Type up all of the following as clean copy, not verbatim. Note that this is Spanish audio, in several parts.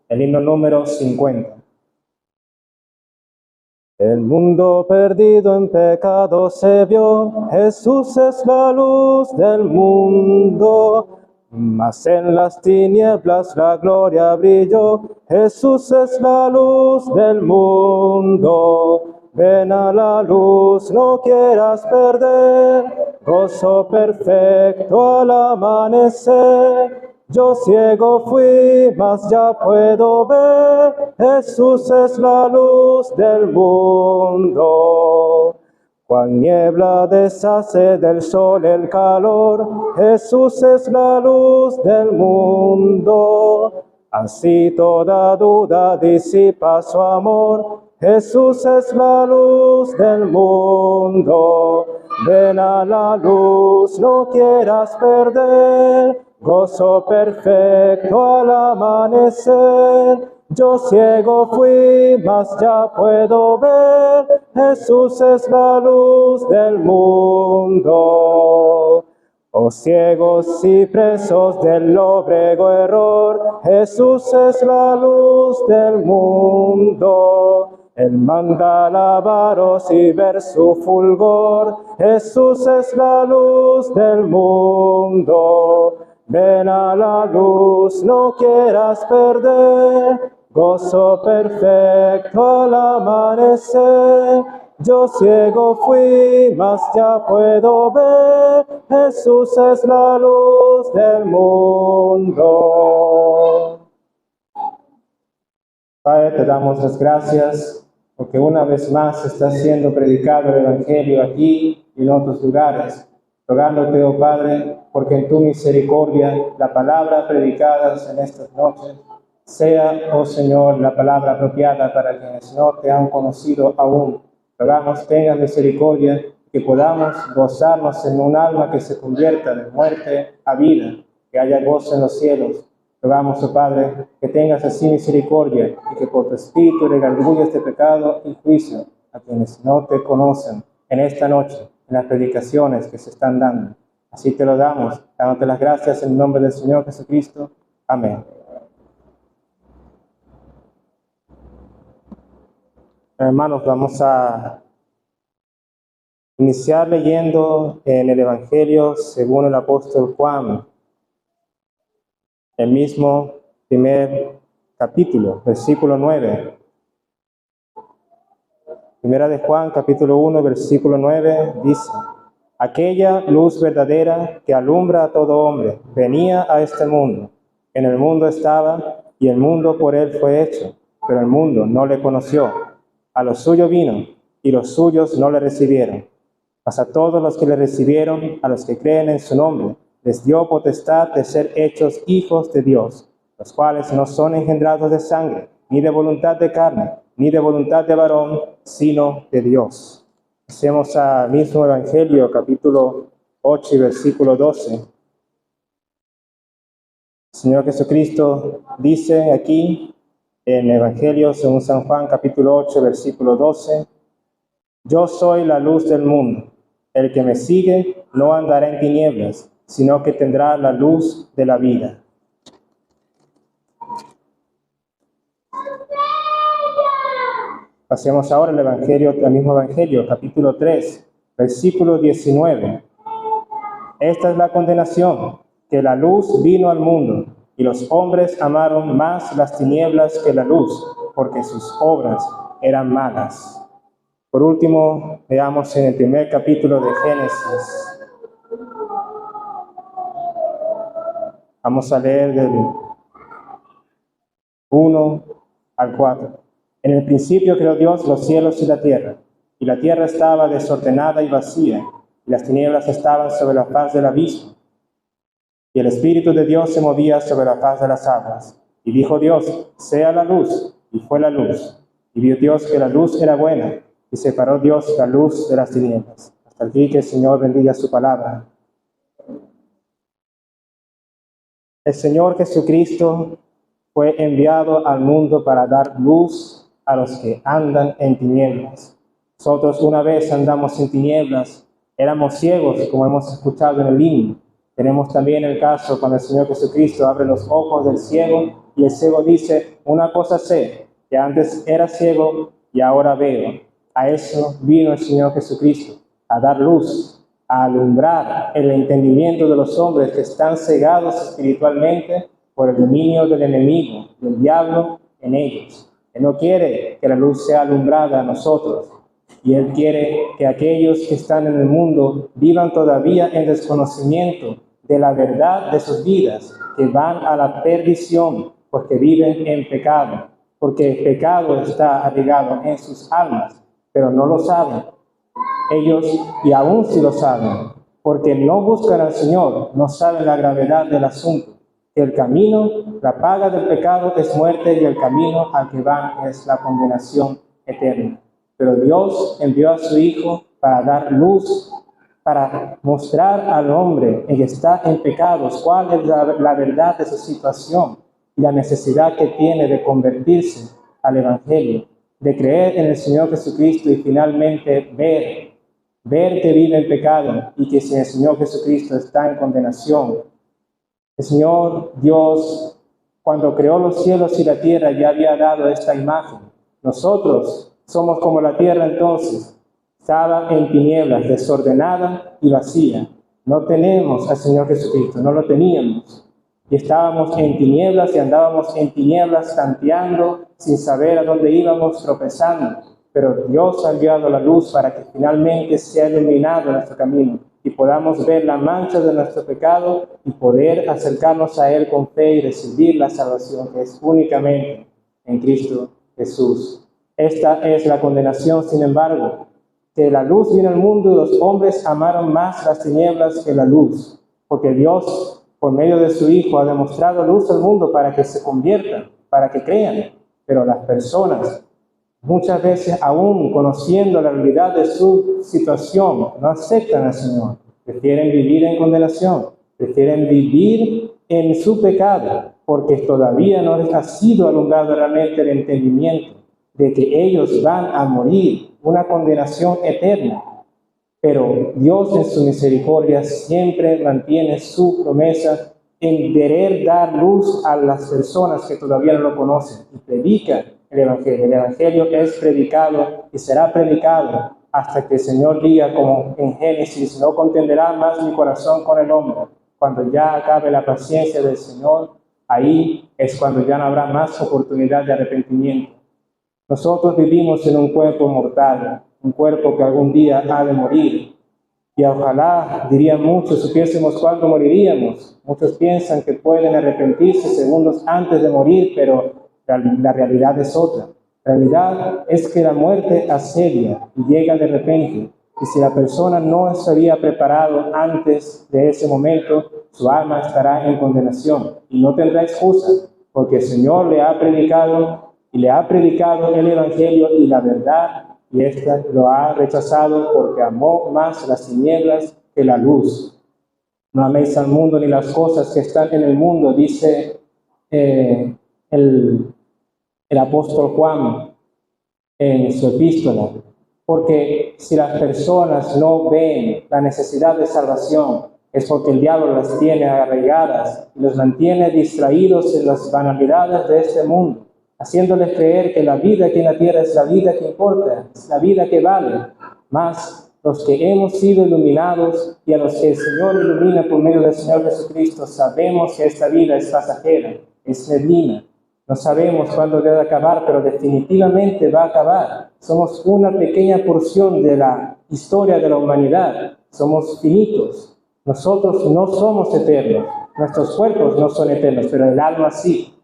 El himno número 50. El mundo perdido en pecado se vio, Jesús es la luz del mundo. Mas en las tinieblas la gloria brilló, Jesús es la luz del mundo. Ven a la luz, no quieras perder, gozo perfecto al amanecer. Yo ciego fui, mas ya puedo ver, Jesús es la luz del mundo. Cual niebla deshace del sol el calor, Jesús es la luz del mundo. Así toda duda disipa su amor, Jesús es la luz del mundo. Ven a la luz, no quieras perder, gozo perfecto al amanecer. Yo ciego fui, mas ya puedo ver, Jesús es la luz del mundo. Oh ciegos y presos del lóbrego error, Jesús es la luz del mundo. Él manda alabaros y ver su fulgor, Jesús es la luz del mundo. Ven a la luz, no quieras perder, gozo perfecto al amanecer. Yo ciego fui, mas ya puedo ver, Jesús es la luz del mundo. Padre, te damos las gracias porque una vez más está siendo predicado el Evangelio aquí y en otros lugares. Rogándote, oh Padre, porque en tu misericordia la palabra predicada en estas noches sea, oh Señor, la palabra apropiada para quienes no te han conocido aún. Rogamos tenga misericordia, que podamos gozarnos en un alma que se convierta de muerte a vida, que haya gozo en los cielos. Rogamos, oh Padre, que tengas así misericordia y que por tu Espíritu redarguyas de pecado y juicio a quienes no te conocen en esta noche, en las predicaciones que se están dando. Así te lo damos, dándote las gracias en el nombre del Señor Jesucristo. Amén. Hermanos, vamos a iniciar leyendo en el Evangelio según el apóstol Juan, el mismo primer capítulo, versículo 9. Primera de Juan, capítulo 1, versículo 9, dice: aquella luz verdadera que alumbra a todo hombre venía a este mundo. En el mundo estaba, y el mundo por él fue hecho, pero el mundo no le conoció. A lo suyo vino, y los suyos no le recibieron. Mas a todos los que le recibieron, a los que creen en su nombre, les dio potestad de ser hechos hijos de Dios, los cuales no son engendrados de sangre, ni de voluntad de carne, ni de voluntad de varón, sino de Dios. Pasemos al mismo Evangelio, capítulo 8 y versículo 12. El Señor Jesucristo dice aquí, en el Evangelio según San Juan, capítulo 8, versículo 12, yo soy la luz del mundo. El que me sigue no andará en tinieblas, sino que tendrá la luz de la vida. Pasemos ahora al Evangelio, al mismo Evangelio, capítulo 3, versículo 19. Esta es la condenación, que la luz vino al mundo, y los hombres amaron más las tinieblas que la luz, porque sus obras eran malas. Por último, veamos en el primer capítulo de Génesis. Vamos a leer del 1 al 4. En el principio creó Dios los cielos y la tierra estaba desordenada y vacía, y las tinieblas estaban sobre la faz del abismo. Y el Espíritu de Dios se movía sobre la faz de las aguas. Y dijo Dios, sea la luz, y fue la luz. Y vio Dios que la luz era buena, y separó Dios la luz de las tinieblas. Hasta aquí que el Señor bendiga su palabra. El Señor Jesucristo fue enviado al mundo para dar luz a los que andan en tinieblas. Nosotros una vez andamos en tinieblas, éramos ciegos, como hemos escuchado en el himno. Tenemos también el caso cuando el Señor Jesucristo abre los ojos del ciego Y el ciego dice, una cosa sé, que antes era ciego y ahora veo. A eso vino el Señor Jesucristo, a dar luz, a alumbrar el entendimiento de los hombres que están cegados espiritualmente por el dominio del enemigo, del diablo en ellos. Él no quiere que la luz sea alumbrada a nosotros, y Él quiere que aquellos que están en el mundo vivan todavía en desconocimiento de la verdad de sus vidas, que van a la perdición porque viven en pecado, porque el pecado está arraigado en sus almas, pero no lo saben. Ellos, y aún si lo saben, porque no buscan al Señor, no saben la gravedad del asunto, que el camino, la paga del pecado es muerte y el camino al que van es la condenación eterna. Pero Dios envió a su Hijo para dar luz, para mostrar al hombre que está en pecados cuál es la verdad de su situación y la necesidad que tiene de convertirse al Evangelio, de creer en el Señor Jesucristo y finalmente ver que vive en pecado y que sin el Señor Jesucristo está en condenación. El Señor Dios, cuando creó los cielos y la tierra, ya había dado esta imagen. Nosotros somos como la tierra entonces, estaba en tinieblas, desordenada y vacía. No tenemos al Señor Jesucristo, no lo teníamos. Y estábamos en tinieblas y andábamos en tinieblas tanteando, sin saber a dónde íbamos, tropezando. Pero Dios ha enviado la luz para que finalmente sea iluminado nuestro camino y podamos ver la mancha de nuestro pecado y poder acercarnos a Él con fe y recibir la salvación que es únicamente en Cristo Jesús. Esta es la condenación, sin embargo, que la luz vino al mundo y los hombres amaron más las tinieblas que la luz, porque Dios, por medio de su Hijo, ha demostrado luz al mundo para que se conviertan, para que crean, pero las personas, muchas veces aún conociendo la realidad de su situación, no aceptan al Señor. Prefieren vivir en condenación, prefieren vivir en su pecado, porque todavía no les ha sido alumbrado realmente el entendimiento de que ellos van a morir, una condenación eterna. Pero Dios en su misericordia siempre mantiene su promesa en querer dar luz a las personas que todavía no lo conocen y predica el Evangelio. El Evangelio es predicado y será predicado hasta que el Señor diga, como en Génesis, no contenderá más mi corazón con el hombre. Cuando ya acabe la paciencia del Señor, ahí es cuando ya no habrá más oportunidad de arrepentimiento. Nosotros vivimos en un cuerpo mortal, un cuerpo que algún día ha de morir. Y ojalá, dirían muchos, supiésemos cuándo moriríamos. Muchos piensan que pueden arrepentirse segundos antes de morir, pero la realidad es otra. La realidad es que la muerte asedia y llega de repente. Y si la persona no estaría preparado antes de ese momento, su alma estará en condenación y no tendrá excusa, porque el Señor le ha predicado el Evangelio y la verdad, y ésta lo ha rechazado porque amó más las tinieblas que la luz. No améis al mundo ni las cosas que están en el mundo, dice el apóstol Juan en su epístola, porque si las personas no ven la necesidad de salvación, es porque el diablo las tiene arraigadas y los mantiene distraídos en las banalidades de este mundo, haciéndoles creer que la vida aquí en la tierra es la vida que importa, es la vida que vale. Más los que hemos sido iluminados y a los que el Señor ilumina por medio del Señor Jesucristo, sabemos que esta vida es pasajera, es neblina. No sabemos cuándo debe acabar, pero definitivamente va a acabar. Somos una pequeña porción de la historia de la humanidad. Somos finitos. Nosotros no somos eternos. Nuestros cuerpos no son eternos, pero el alma sí.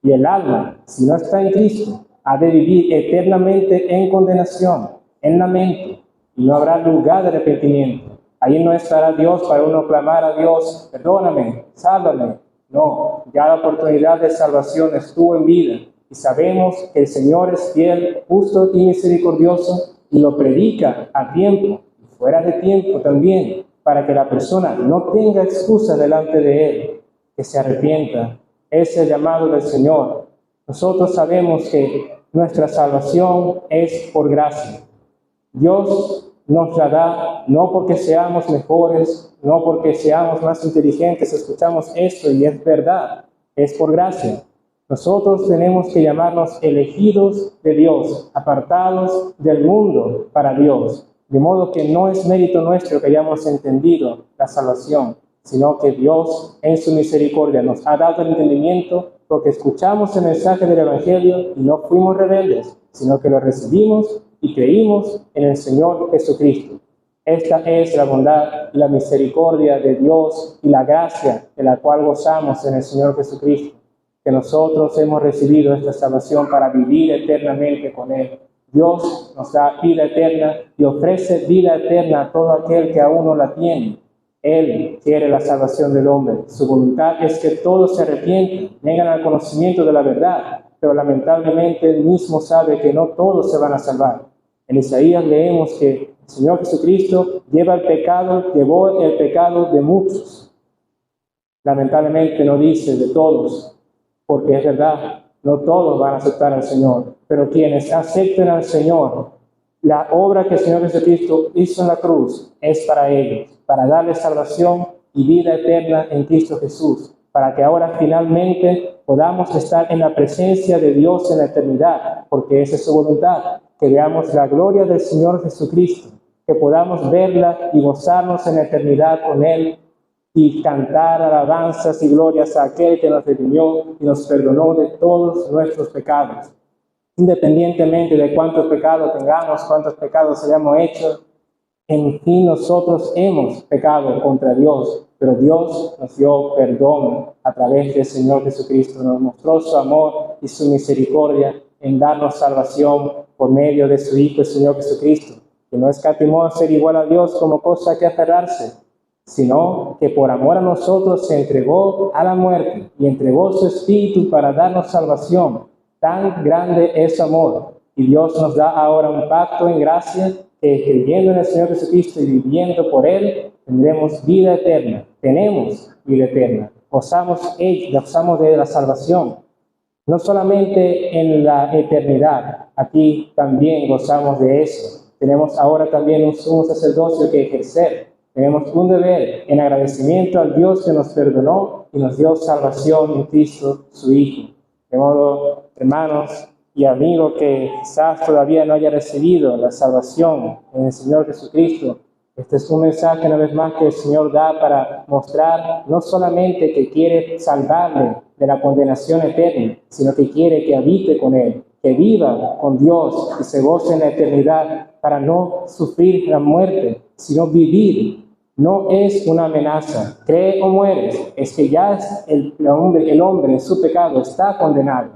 Y el alma, si no está en Cristo, ha de vivir eternamente en condenación, en lamento, y no habrá lugar de arrepentimiento. Ahí no estará Dios para uno clamar a Dios, perdóname, sálvame. No, ya la oportunidad de salvación estuvo en vida, y sabemos que el Señor es fiel, justo y misericordioso, y lo predica a tiempo, y fuera de tiempo también, para que la persona no tenga excusa delante de Él, que se arrepienta. Es el llamado del Señor. Nosotros sabemos que nuestra salvación es por gracia. Dios nos la da no porque seamos mejores, no porque seamos más inteligentes. Escuchamos esto y es verdad, es por gracia. Nosotros tenemos que llamarnos elegidos de Dios, apartados del mundo para Dios. De modo que no es mérito nuestro que hayamos entendido la salvación, sino que Dios en su misericordia nos ha dado el entendimiento porque escuchamos el mensaje del Evangelio y no fuimos rebeldes, sino que lo recibimos y creímos en el Señor Jesucristo. Esta es la bondad y la misericordia de Dios y la gracia de la cual gozamos en el Señor Jesucristo, que nosotros hemos recibido esta salvación para vivir eternamente con Él. Dios nos da vida eterna y ofrece vida eterna a todo aquel que aún no la tiene. Él quiere la salvación del hombre. Su voluntad es que todos se arrepientan, vengan al conocimiento de la verdad, pero lamentablemente Él mismo sabe que no todos se van a salvar. En Isaías leemos que el Señor Jesucristo llevó el pecado de muchos. Lamentablemente no dice de todos, porque es verdad, no todos van a aceptar al Señor, pero quienes acepten al Señor, la obra que el Señor Jesucristo hizo en la cruz es para ellos, para darles salvación y vida eterna en Cristo Jesús, para que ahora finalmente podamos estar en la presencia de Dios en la eternidad, porque esa es su voluntad, que veamos la gloria del Señor Jesucristo, que podamos verla y gozarnos en la eternidad con Él, y cantar alabanzas y glorias a aquel que nos redimió y nos perdonó de todos nuestros pecados. Independientemente de cuántos pecados tengamos, cuántos pecados hayamos hecho, en fin nosotros hemos pecado contra Dios, pero Dios nos dio perdón a través del Señor Jesucristo, nos mostró su amor y su misericordia en darnos salvación por medio de su Hijo, el Señor Jesucristo, que no escatimó a ser igual a Dios como cosa que aferrarse, sino que por amor a nosotros se entregó a la muerte y entregó su Espíritu para darnos salvación. Tan grande es su amor. Y Dios nos da ahora un pacto en gracia que creyendo en el Señor Jesucristo y viviendo por Él, tendremos vida eterna. Tenemos vida eterna. Gozamos de la salvación. No solamente en la eternidad, aquí también gozamos de eso. Tenemos ahora también un sumo sacerdocio que ejercer. Tenemos un deber en agradecimiento al Dios que nos perdonó y nos dio salvación en Cristo, su Hijo. De modo, hermanos y amigos que quizás todavía no haya recibido la salvación en el Señor Jesucristo, este es un mensaje una vez más que el Señor da para mostrar no solamente que quiere salvarle de la condenación eterna, sino que quiere que habite con Él, que viva con Dios y se goce en la eternidad para no sufrir la muerte, sino vivir. No es una amenaza, cree o mueres, es que ya el hombre en su pecado está condenado.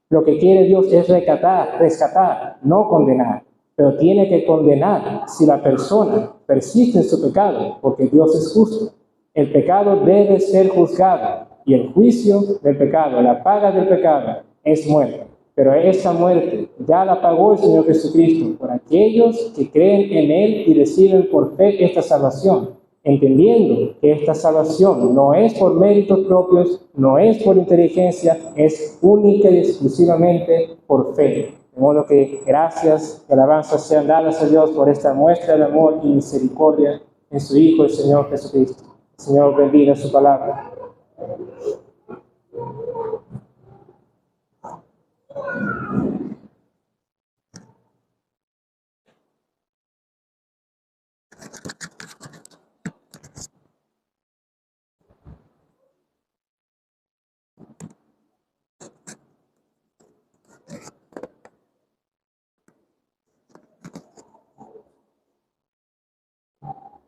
Lo que quiere Dios es rescatar, no condenar, pero tiene que condenar si la persona persiste en su pecado, porque Dios es justo. El pecado debe ser juzgado y el juicio del pecado, la paga del pecado es muerte. Pero esa muerte ya la pagó el Señor Jesucristo por aquellos que creen en Él y reciben por fe esta salvación, entendiendo que esta salvación no es por méritos propios, no es por inteligencia, es única y exclusivamente por fe. De modo que gracias y alabanzas sean dadas a Dios por esta muestra de amor y misericordia en su Hijo, el Señor Jesucristo. El Señor bendiga su palabra.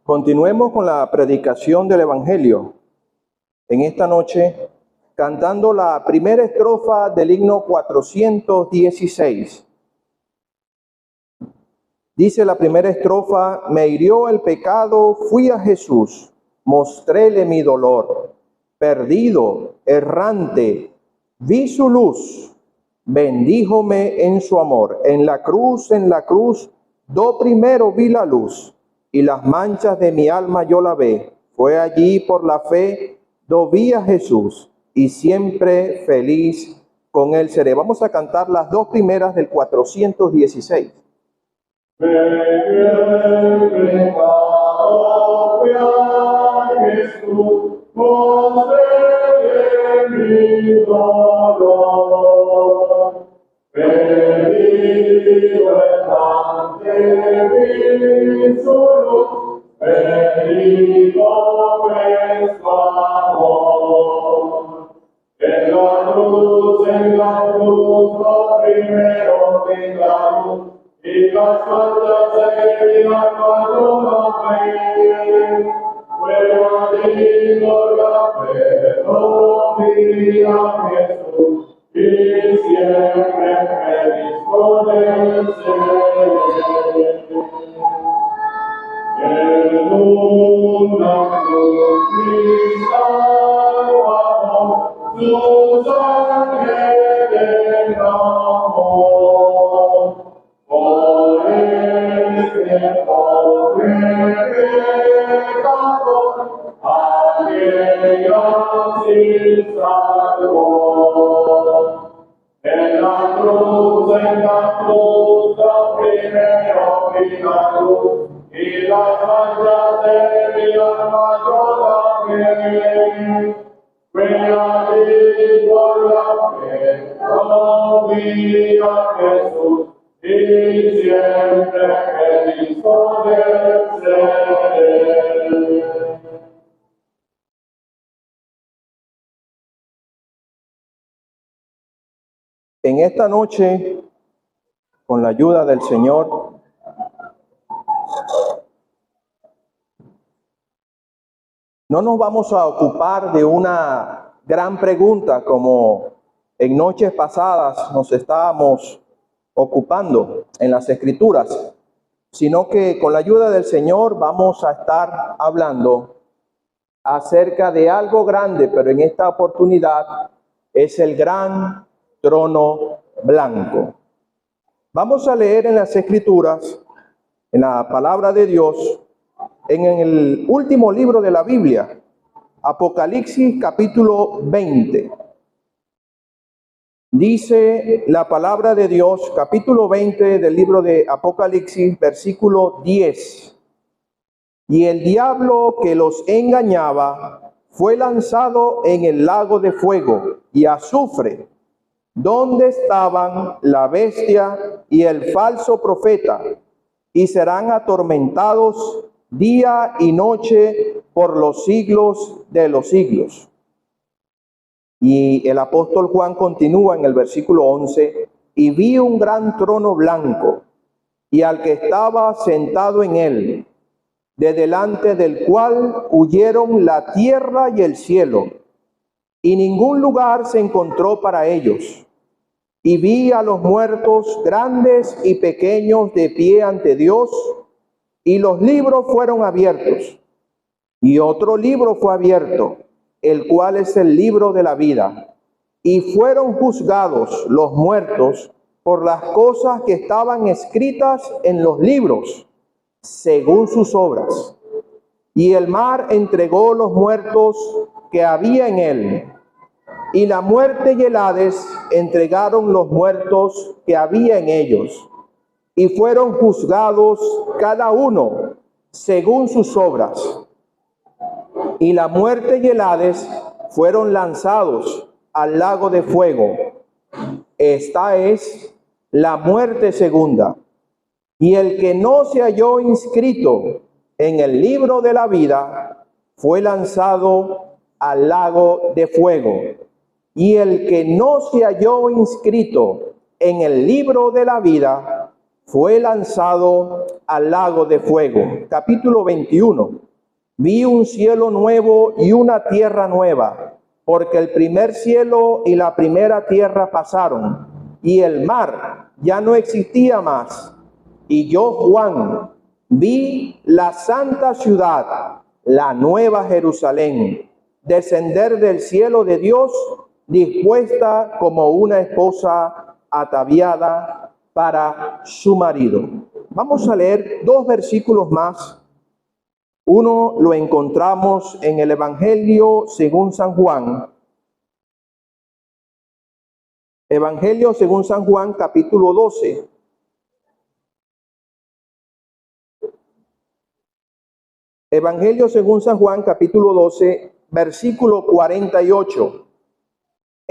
Continuemos con la predicación del Evangelio. En esta noche, cantando la primera estrofa del himno 416. Dice la primera estrofa: me hirió el pecado, fui a Jesús, mostréle mi dolor. Perdido, errante, vi su luz, bendíjome en su amor. En la cruz, do primero vi la luz, y las manchas de mi alma yo lavé. Fue allí por la fe, do vi a Jesús, y siempre feliz con él seré. Vamos a cantar las dos primeras del 416. Me hirió el pecado, fui a Jesús, mostréle mi dolor. Perdido errante vi su luz, perdido es su amor. En la cruz, lo primero que la luz, y las faltas de mi alma no la ven. Fue allí por la fe, lo vi a Jesús, y siempre feliz con el ser. En una cruz mi Salvador, su sangre derramó. Por este pobre pecador, aquella sin salvó. En la cruz, lo primero vi la luz, y las manchas de mi alma yo también. Fue allí por la fe, lo vi a Jesús, y siempre feliz con el ser. En esta noche, con la ayuda del Señor, no nos vamos a ocupar de una gran pregunta como en noches pasadas nos estábamos ocupando en las Escrituras, sino que con la ayuda del Señor vamos a estar hablando acerca de algo grande, pero en esta oportunidad es el gran trono blanco. Vamos a leer en las Escrituras, en la palabra de Dios, en el último libro de la Biblia, Apocalipsis capítulo 20. Dice la palabra de Dios, capítulo 20 del libro de Apocalipsis, versículo 10. Y el diablo que los engañaba fue lanzado en el lago de fuego y azufre, donde estaban la bestia y el falso profeta, y serán atormentados día y noche por los siglos de los siglos. Y el apóstol Juan continúa en el versículo 11, y vi un gran trono blanco, y al que estaba sentado en él, de delante del cual huyeron la tierra y el cielo, y ningún lugar se encontró para ellos. Y vi a los muertos, grandes y pequeños, de pie ante Dios, y los libros fueron abiertos. Y otro libro fue abierto, el cual es el libro de la vida. Y fueron juzgados los muertos por las cosas que estaban escritas en los libros, según sus obras. Y el mar entregó los muertos que había en él. Y la muerte y el Hades entregaron los muertos que había en ellos, y fueron juzgados cada uno según sus obras. Y la muerte y el Hades fueron lanzados al lago de fuego. Esta es la muerte segunda. Y el que no se halló inscrito en el libro de la vida fue lanzado al lago de fuego. Y el que no se halló inscrito en el libro de la vida fue lanzado al lago de fuego. Capítulo 21. Vi un cielo nuevo y una tierra nueva, porque el primer cielo y la primera tierra pasaron, y el mar ya no existía más. Y yo, Juan, vi la santa ciudad, la nueva Jerusalén, descender del cielo de Dios, dispuesta como una esposa ataviada para su marido. Vamos a leer dos versículos más. Uno lo encontramos en el Evangelio según San Juan. Evangelio según San Juan, capítulo 12. Evangelio según San Juan, capítulo 12, versículo 48.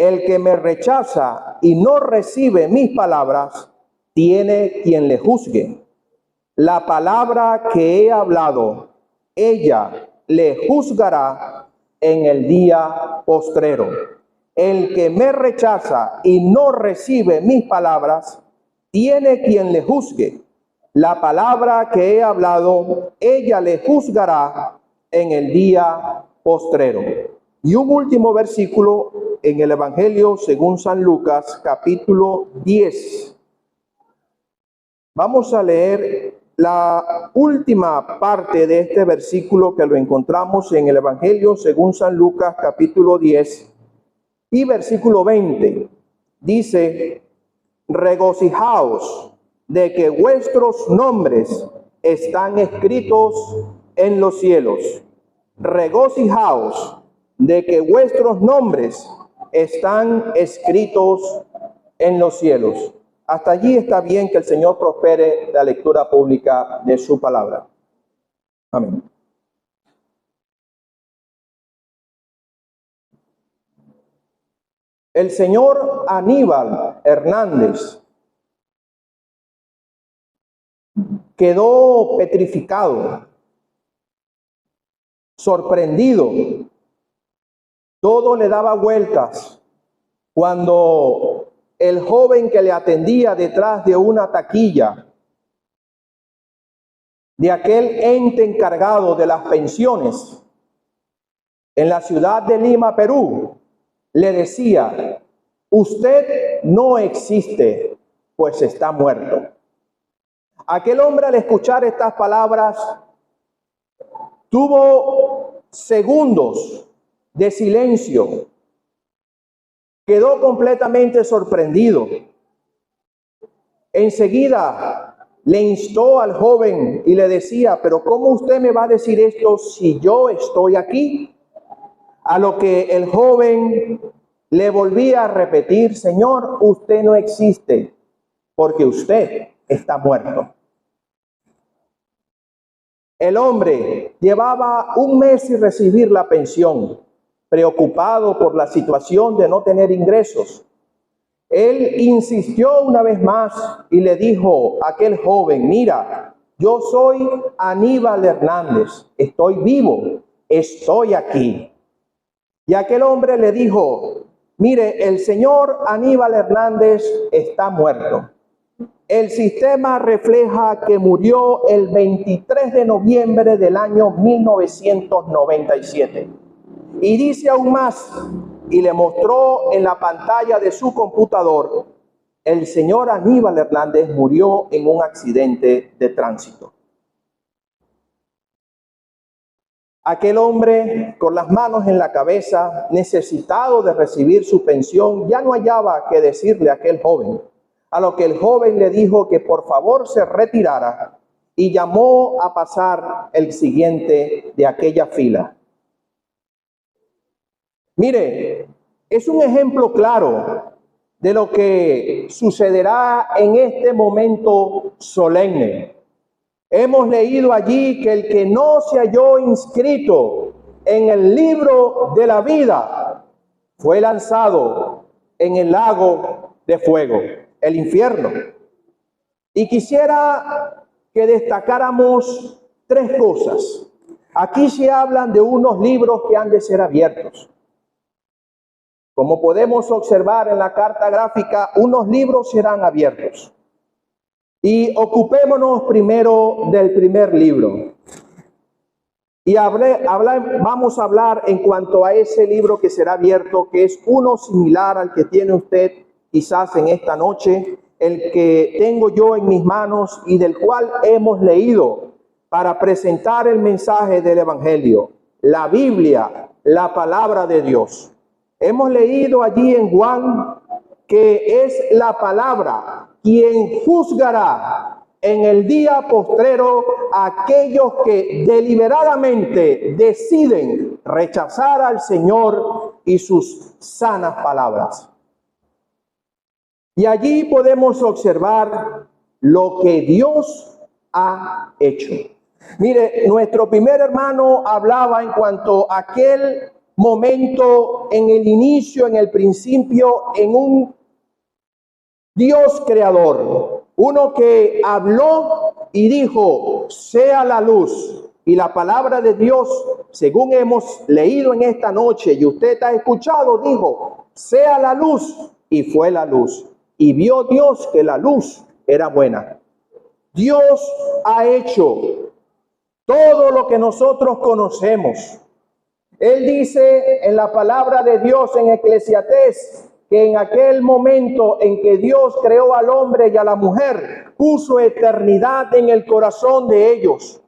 El que me rechaza y no recibe mis palabras, tiene quien le juzgue. La palabra que he hablado, ella le juzgará en el día postrero. El que me rechaza y no recibe mis palabras, tiene quien le juzgue. La palabra que he hablado, ella le juzgará en el día postrero. Y un último versículo en el Evangelio según San Lucas, capítulo 10. Vamos a leer la última parte de este versículo que lo encontramos en el Evangelio según San Lucas, capítulo 10 y versículo 20. Dice: regocijaos de que vuestros nombres están escritos en los cielos. Regocijaos de que vuestros nombres están escritos en los cielos. Hasta allí está bien. Que el Señor prospere la lectura pública de su palabra. Amén. El señor Aníbal Hernández quedó petrificado, sorprendido. Todo le daba vueltas cuando el joven que le atendía detrás de una taquilla de aquel ente encargado de las pensiones en la ciudad de Lima, Perú, le decía: usted no existe, pues está muerto. Aquel hombre, al escuchar estas palabras, tuvo segundos de silencio. Quedó completamente sorprendido. Enseguida le instó al joven y le decía: pero ¿cómo usted me va a decir esto si yo estoy aquí? A lo que el joven le volvía a repetir: señor, usted no existe, porque usted está muerto. El hombre llevaba un mes sin recibir la pensión, preocupado por la situación de no tener ingresos. Él insistió una vez más y le dijo a aquel joven: mira, yo soy Aníbal Hernández, estoy vivo, estoy aquí. Y aquel hombre le dijo: mire, el señor Aníbal Hernández está muerto. El sistema refleja que murió el 23 de noviembre del año 1997. Y dice aún más, y le mostró en la pantalla de su computador: el señor Aníbal Hernández murió en un accidente de tránsito. Aquel hombre, con las manos en la cabeza, necesitado de recibir su pensión, ya no hallaba qué decirle a aquel joven. A lo que el joven le dijo que por favor se retirara y llamó a pasar el siguiente de aquella fila. Mire, es un ejemplo claro de lo que sucederá en este momento solemne. Hemos leído allí que el que no se halló inscrito en el libro de la vida fue lanzado en el lago de fuego, el infierno. Y quisiera que destacáramos tres cosas. Aquí se hablan de unos libros que han de ser abiertos. Como podemos observar en la carta gráfica, unos libros serán abiertos. Y ocupémonos primero del primer libro. Y vamos a hablar en cuanto a ese libro que será abierto, que es uno similar al que tiene usted quizás en esta noche, el que tengo yo en mis manos y del cual hemos leído para presentar el mensaje del Evangelio, la Biblia, la palabra de Dios. Hemos leído allí en Juan que es la palabra quien juzgará en el día postrero a aquellos que deliberadamente deciden rechazar al Señor y sus sanas palabras. Y allí podemos observar lo que Dios ha hecho. Mire, nuestro primer hermano hablaba en cuanto a aquel momento, en el inicio, en el principio, en un Dios creador, uno que habló y dijo, sea la luz. Y la palabra de Dios, según hemos leído en esta noche y usted ha escuchado, dijo, sea la luz, y fue la luz. Y vio Dios que la luz era buena. Dios ha hecho todo lo que nosotros conocemos. Él dice en la palabra de Dios en Eclesiastés que en aquel momento en que Dios creó al hombre y a la mujer, puso eternidad en el corazón de ellos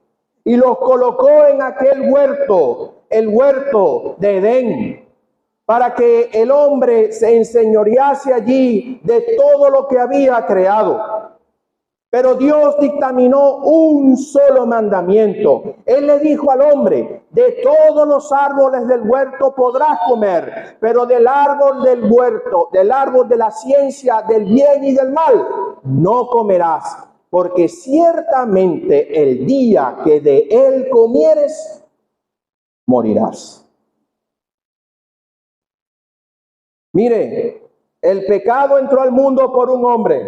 y los colocó en aquel huerto, el huerto de Edén, para que el hombre se enseñorease allí de todo lo que había creado. Pero Dios dictaminó un solo mandamiento. Él le dijo al hombre, de todos los árboles del huerto podrás comer, pero del árbol del huerto, del árbol de la ciencia del bien y del mal, no comerás, porque ciertamente el día que de él comieres, morirás. Mire, el pecado entró al mundo por un hombre.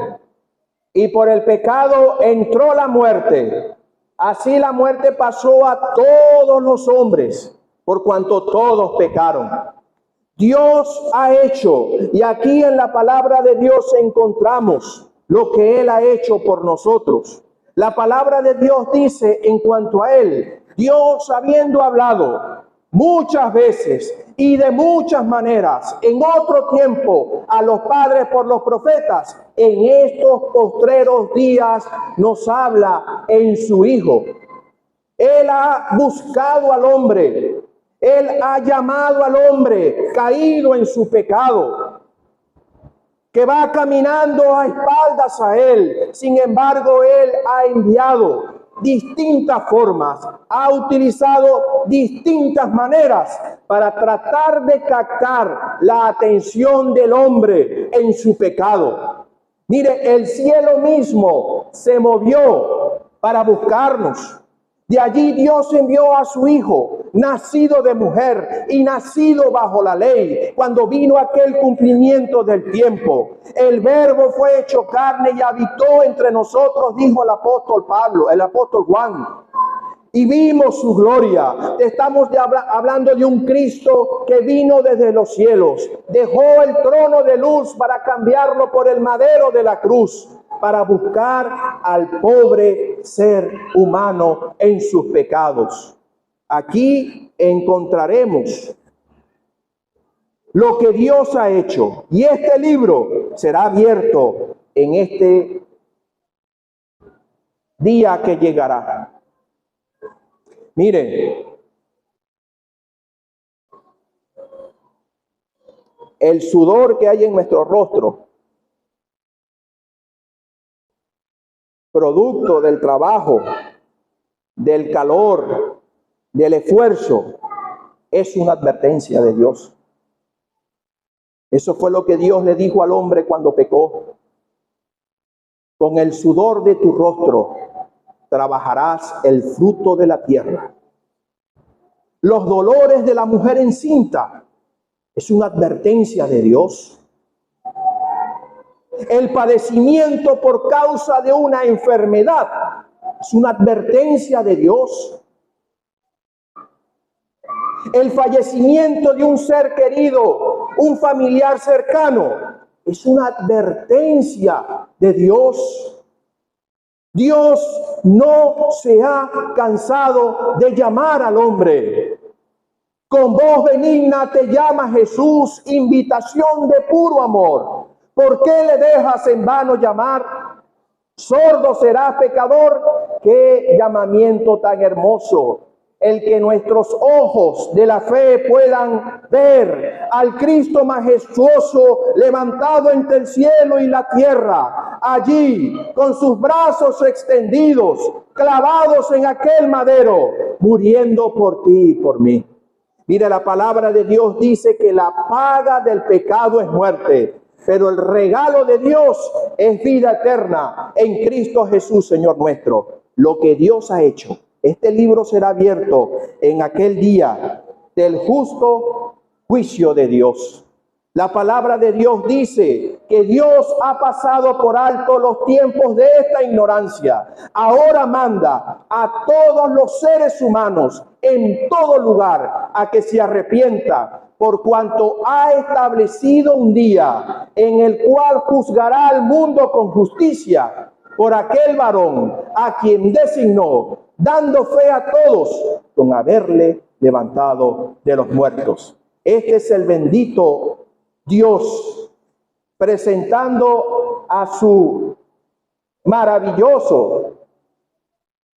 Y por el pecado entró la muerte. Así la muerte pasó a todos los hombres, por cuanto todos pecaron. Dios ha hecho, y aquí en la palabra de Dios encontramos lo que Él ha hecho por nosotros. La palabra de Dios dice en cuanto a Él, Dios habiendo hablado muchas veces y de muchas maneras en otro tiempo a los padres por los profetas, en estos postreros días nos habla en su Hijo. Él ha buscado al hombre, Él ha llamado al hombre caído en su pecado, que va caminando a espaldas a Él. Sin embargo, Él ha enviado distintas formas, ha utilizado distintas maneras para tratar de captar la atención del hombre en su pecado. Mire, el cielo mismo se movió para buscarnos. De allí Dios envió a su Hijo, nacido de mujer y nacido bajo la ley, cuando vino aquel cumplimiento del tiempo. El Verbo fue hecho carne y habitó entre nosotros, dijo el apóstol Pablo, el apóstol Juan. Y vimos su gloria. Estamos hablando de un Cristo que vino desde los cielos. Dejó el trono de luz para cambiarlo por el madero de la cruz, para buscar al pobre ser humano en sus pecados. Aquí encontraremos lo que Dios ha hecho. Y este libro será abierto en este día que llegará. Mire, el sudor que hay en nuestro rostro, producto del trabajo, del calor, del esfuerzo, es una advertencia de Dios. Eso fue lo que Dios le dijo al hombre cuando pecó. Con el sudor de tu rostro trabajarás el fruto de la tierra. Los dolores de la mujer encinta es una advertencia de Dios. El padecimiento por causa de una enfermedad es una advertencia de Dios. El fallecimiento de un ser querido, un familiar cercano, es una advertencia de Dios. Dios no se ha cansado de llamar al hombre. Con voz benigna te llama Jesús, invitación de puro amor. ¿Por qué le dejas en vano llamar? Sordo serás, pecador. Qué llamamiento tan hermoso. El que nuestros ojos de la fe puedan ver al Cristo majestuoso levantado entre el cielo y la tierra, allí con sus brazos extendidos, clavados en aquel madero, muriendo por ti y por mí. Mira, la palabra de Dios dice que la paga del pecado es muerte, pero el regalo de Dios es vida eterna en Cristo Jesús, Señor nuestro. Lo que Dios ha hecho. Este libro será abierto en aquel día del justo juicio de Dios. La palabra de Dios dice que Dios ha pasado por alto los tiempos de esta ignorancia. Ahora manda a todos los seres humanos en todo lugar a que se arrepientan, por cuanto ha establecido un día en el cual juzgará al mundo con justicia por aquel varón a quien designó, dando fe a todos con haberle levantado de los muertos. Este es el bendito Dios presentando a su maravilloso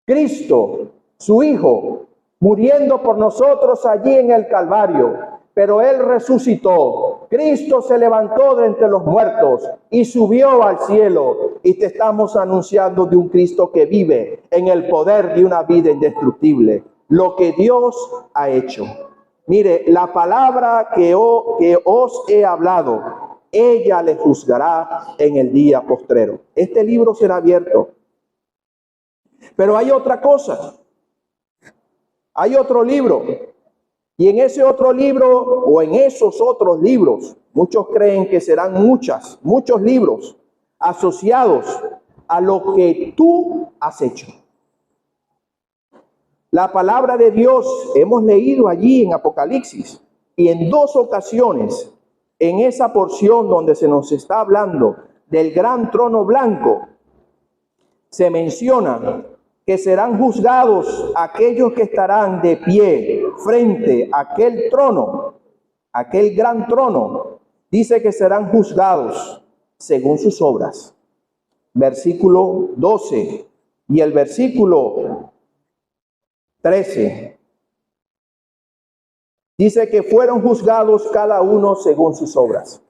Cristo, su Hijo, muriendo por nosotros allí en el Calvario. Pero Él resucitó. Cristo se levantó de entre los muertos y subió al cielo. Y te estamos anunciando de un Cristo que vive en el poder de una vida indestructible. Lo que Dios ha hecho. Mire, la palabra que os he hablado, ella le juzgará en el día postrero. Este libro será abierto. Pero hay otra cosa. Hay otro libro. Y en ese otro libro, o en esos otros libros, muchos creen que serán muchos libros asociados a lo que tú has hecho. La palabra de Dios hemos leído allí en Apocalipsis, y en 2 ocasiones, en esa porción donde se nos está hablando del gran trono blanco, se menciona que serán juzgados aquellos que estarán de pie frente a aquel trono, aquel gran trono. Dice que serán juzgados según sus obras. Versículo 12 y el versículo 13. Dice que fueron juzgados cada uno según sus obras.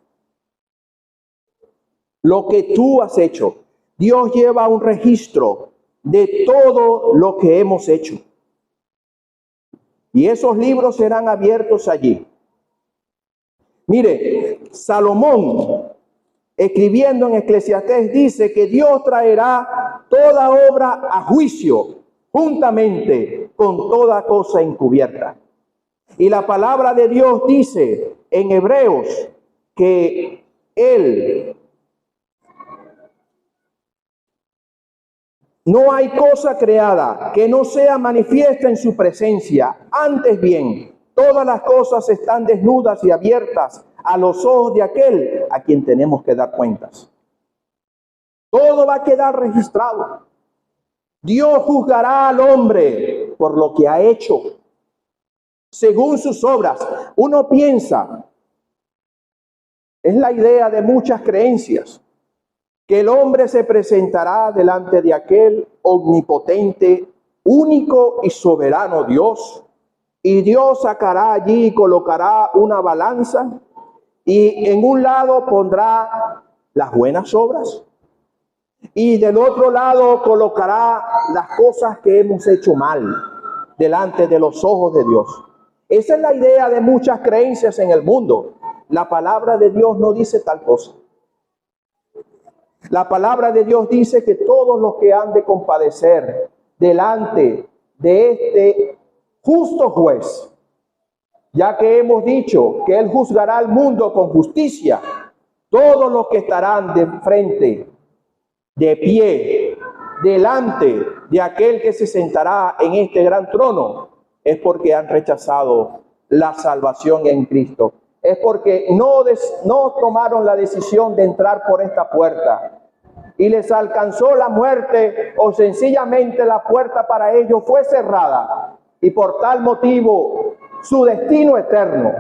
Lo que tú has hecho. Dios lleva un registro de todo lo que hemos hecho. Y esos libros serán abiertos allí. Mire, Salomón, escribiendo en Eclesiastés, dice que Dios traerá toda obra a juicio, juntamente con toda cosa encubierta. Y la palabra de Dios dice en Hebreos que Él, no hay cosa creada que no sea manifiesta en su presencia. Antes bien, todas las cosas están desnudas y abiertas a los ojos de aquel a quien tenemos que dar cuentas. Todo va a quedar registrado. Dios juzgará al hombre por lo que ha hecho, según sus obras. Uno piensa, es la idea de muchas creencias, que el hombre se presentará delante de aquel omnipotente, único y soberano Dios, y Dios sacará allí y colocará una balanza, y en un lado pondrá las buenas obras, y del otro lado colocará las cosas que hemos hecho mal delante de los ojos de Dios. Esa es la idea de muchas creencias en el mundo. La palabra de Dios no dice tal cosa. La palabra de Dios dice que todos los que han de compadecer delante de este justo juez, ya que hemos dicho que Él juzgará al mundo con justicia, todos los que estarán de frente, de pie, delante de aquel que se sentará en este gran trono, es porque han rechazado la salvación en Cristo. Es porque no tomaron la decisión de entrar por esta puerta y les alcanzó la muerte, o sencillamente la puerta para ellos fue cerrada, y por tal motivo su destino eterno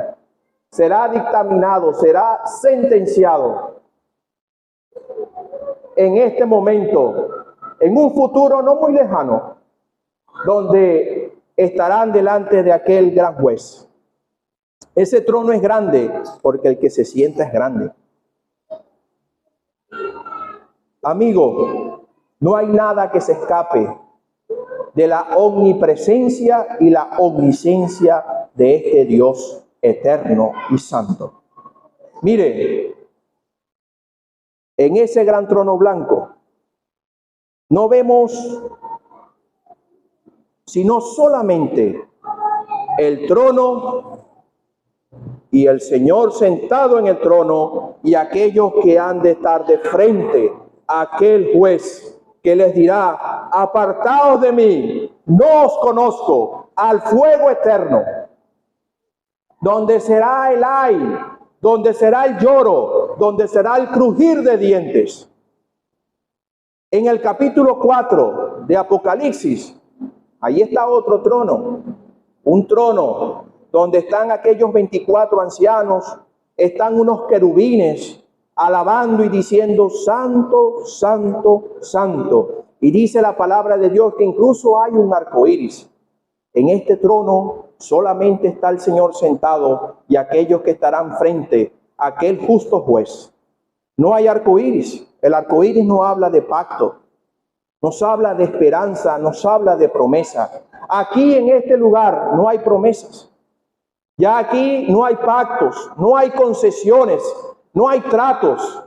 será dictaminado, será sentenciado en este momento, en un futuro no muy lejano, donde estarán delante de aquel gran juez. Ese trono es grande porque el que se sienta es grande. Amigo, no hay nada que se escape de la omnipresencia y la omnisciencia de este Dios eterno y santo. Mire, en ese gran trono blanco no vemos sino solamente el trono y el Señor sentado en el trono, y aquellos que han de estar de frente a aquel juez que les dirá: apartaos de mí, no os conozco, al fuego eterno, donde será el ay, donde será el lloro, donde será el crujir de dientes. En el capítulo 4 de Apocalipsis, ahí está otro trono, un trono donde están aquellos 24 ancianos, están unos querubines alabando y diciendo: santo, santo, santo. Y dice la palabra de Dios que incluso hay un arco iris. En este trono solamente está el Señor sentado y aquellos que estarán frente a aquel justo juez. No hay arco iris. El arco iris no habla de pacto, nos habla de esperanza, nos habla de promesa. Aquí en este lugar no hay promesas. Ya aquí no hay pactos, no hay concesiones, no hay tratos.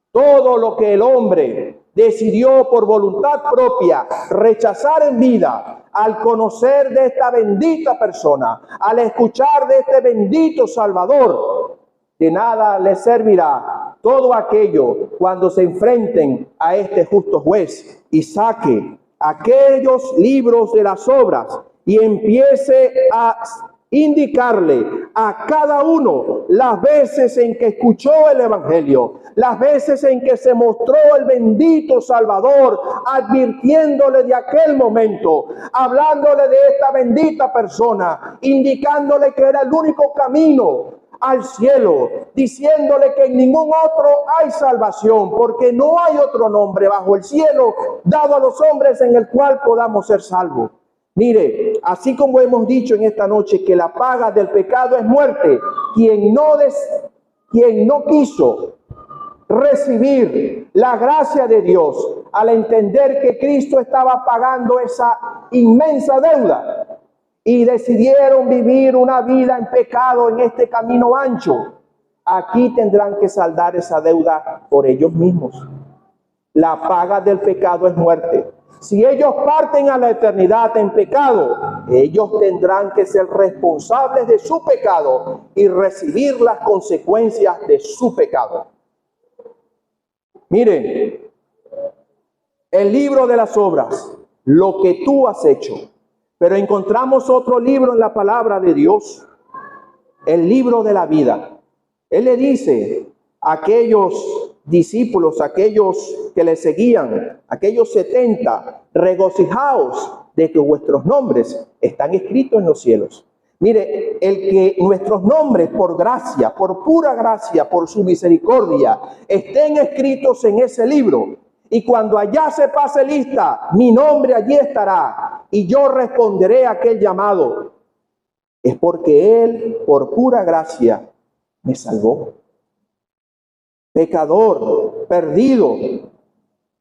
Todo lo que el hombre decidió por voluntad propia rechazar en vida, al conocer de esta bendita persona, al escuchar de este bendito Salvador, de nada les servirá todo aquello cuando se enfrenten a este justo juez y saque aquellos libros de las obras y empiece a indicarle a cada uno las veces en que escuchó el Evangelio, las veces en que se mostró el bendito Salvador, advirtiéndole de aquel momento, hablándole de esta bendita persona, indicándole que era el único camino al cielo, diciéndole que en ningún otro hay salvación, porque no hay otro nombre bajo el cielo dado a los hombres en el cual podamos ser salvos. Mire, así como hemos dicho en esta noche que la paga del pecado es muerte, quien no quiso recibir la gracia de Dios al entender que Cristo estaba pagando esa inmensa deuda y decidieron vivir una vida en pecado en este camino ancho, aquí tendrán que saldar esa deuda por ellos mismos. La paga del pecado es muerte. Si ellos parten a la eternidad en pecado, ellos tendrán que ser responsables de su pecado y recibir las consecuencias de su pecado. Miren, el libro de las obras, lo que tú has hecho. Pero encontramos otro libro en la palabra de Dios, el libro de la vida. Él le dice a aquellos discípulos, aquellos que le seguían, aquellos 70, regocijaos de que vuestros nombres están escritos en los cielos. Mire, el que nuestros nombres por gracia, por pura gracia, por su misericordia, estén escritos en ese libro. Y cuando allá se pase lista, mi nombre allí estará y yo responderé a aquel llamado. Es porque Él, por pura gracia, me salvó. Pecador, perdido,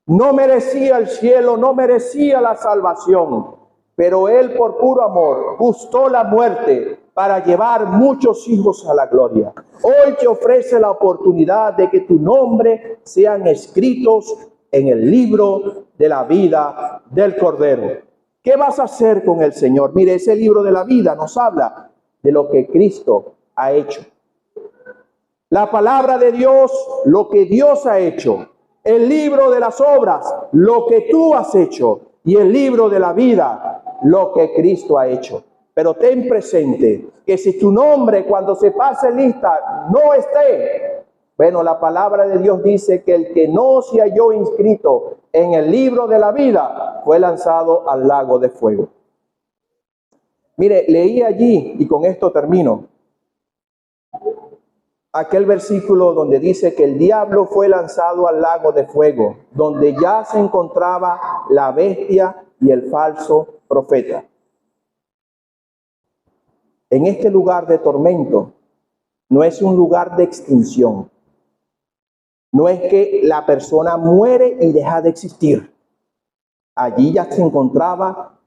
no merecía el cielo, no merecía la salvación, pero Él por puro amor gustó la muerte para llevar muchos hijos a la gloria. Hoy te ofrece la oportunidad de que tu nombre sean escritos en el libro de la vida del Cordero. ¿Qué vas a hacer con el Señor? Mire, ese libro de la vida nos habla de lo que Cristo ha hecho. La palabra de Dios, lo que Dios ha hecho. El libro de las obras, lo que tú has hecho. Y el libro de la vida, lo que Cristo ha hecho. Pero ten presente que si tu nombre cuando se pase lista no esté, bueno, la palabra de Dios dice que el que no se halló inscrito en el libro de la vida fue lanzado al lago de fuego. Mire, leí allí, y con esto termino, aquel versículo donde dice que el diablo fue lanzado al lago de fuego, donde ya se encontraba la bestia y el falso profeta. En este lugar de tormento no es un lugar de extinción. No es que la persona muere y deja de existir. Allí ya se encontraba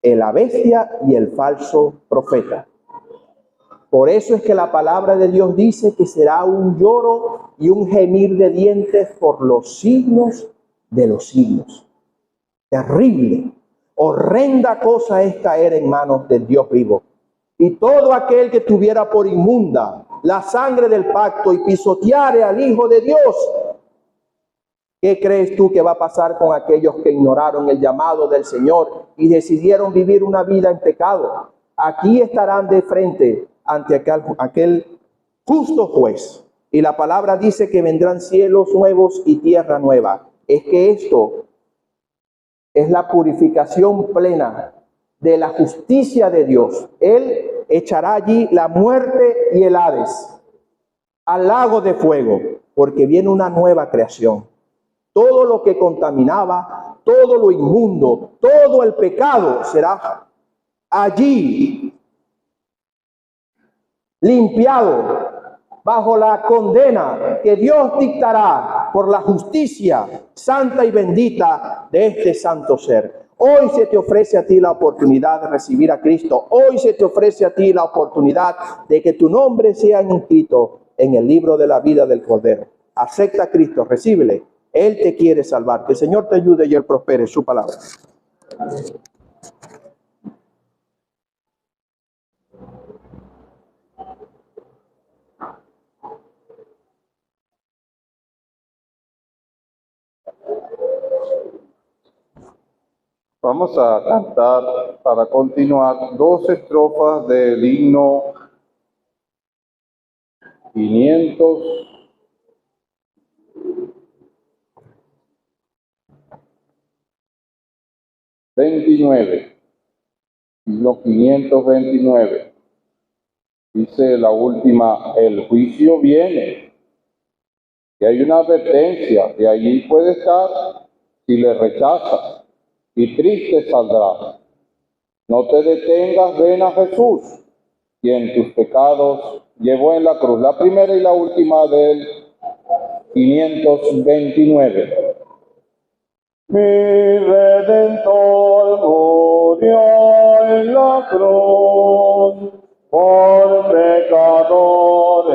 la bestia y el falso profeta. Por eso es que la palabra de Dios dice que será un lloro y un gemir de dientes por los siglos de los siglos. Terrible, horrenda cosa es caer en manos del Dios vivo. Y todo aquel que tuviera por inmunda la sangre del pacto y pisoteare al Hijo de Dios, ¿qué crees tú que va a pasar con aquellos que ignoraron el llamado del Señor y decidieron vivir una vida en pecado? Aquí estarán de frente ante aquel justo juez. Y la palabra dice que vendrán cielos nuevos y tierra nueva. Es que esto es la purificación plena de la justicia de Dios. Él echará allí la muerte y el Hades al lago de fuego, porque viene una nueva creación. Todo lo que contaminaba, todo lo inmundo, todo el pecado será allí limpiado bajo la condena que Dios dictará por la justicia santa y bendita de este santo ser. Hoy se te ofrece a ti la oportunidad de recibir a Cristo. Hoy se te ofrece a ti la oportunidad de que tu nombre sea inscrito en el libro de la vida del Cordero. Acepta a Cristo, recíbele. Él te quiere salvar. Que el Señor te ayude y Él prospere su palabra. Vamos a cantar para continuar 2 estrofas del himno 529. Himno 529. Dice la última: el juicio viene. Y hay una advertencia, de allí puede estar si le rechazas, y triste saldrás. No te detengas, ven a Jesús, quien tus pecados llevó en la cruz. La primera y la última del 529. Mi Redentor murió en la cruz, por pecadores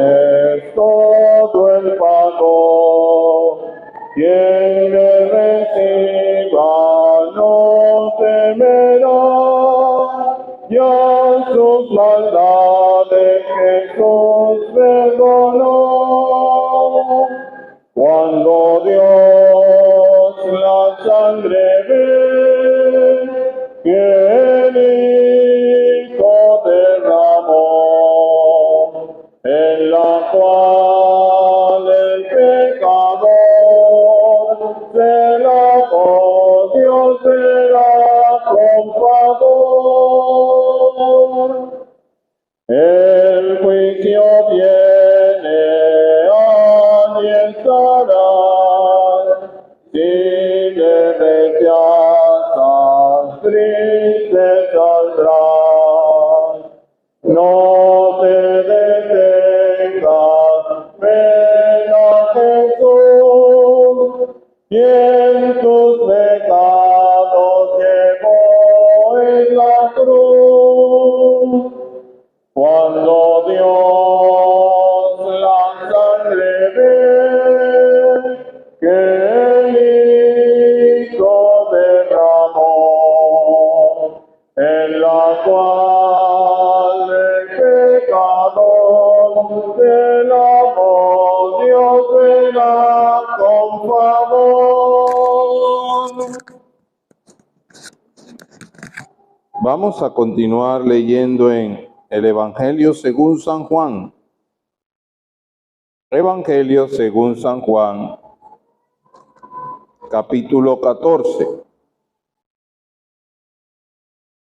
todo el pago. Quien le reciba no temerá, ya sus maldades Jesús perdonó. Cuando Dios la sangre ve que el Hijo derramó, en la cual el pecador se lavó, Dios será con favor. El juicio viene, allí estará, si le rechazas, triste saldrás. No te detengas, ven a Jesús, quien tus pecados llevó en la cruz. Cuando Dios la sangre ve que el Hijo derramó, en la cual el pecador se lavó, Dios verá con favor. Vamos a continuar leyendo en el Evangelio según San Juan. Evangelio según San Juan, capítulo 14.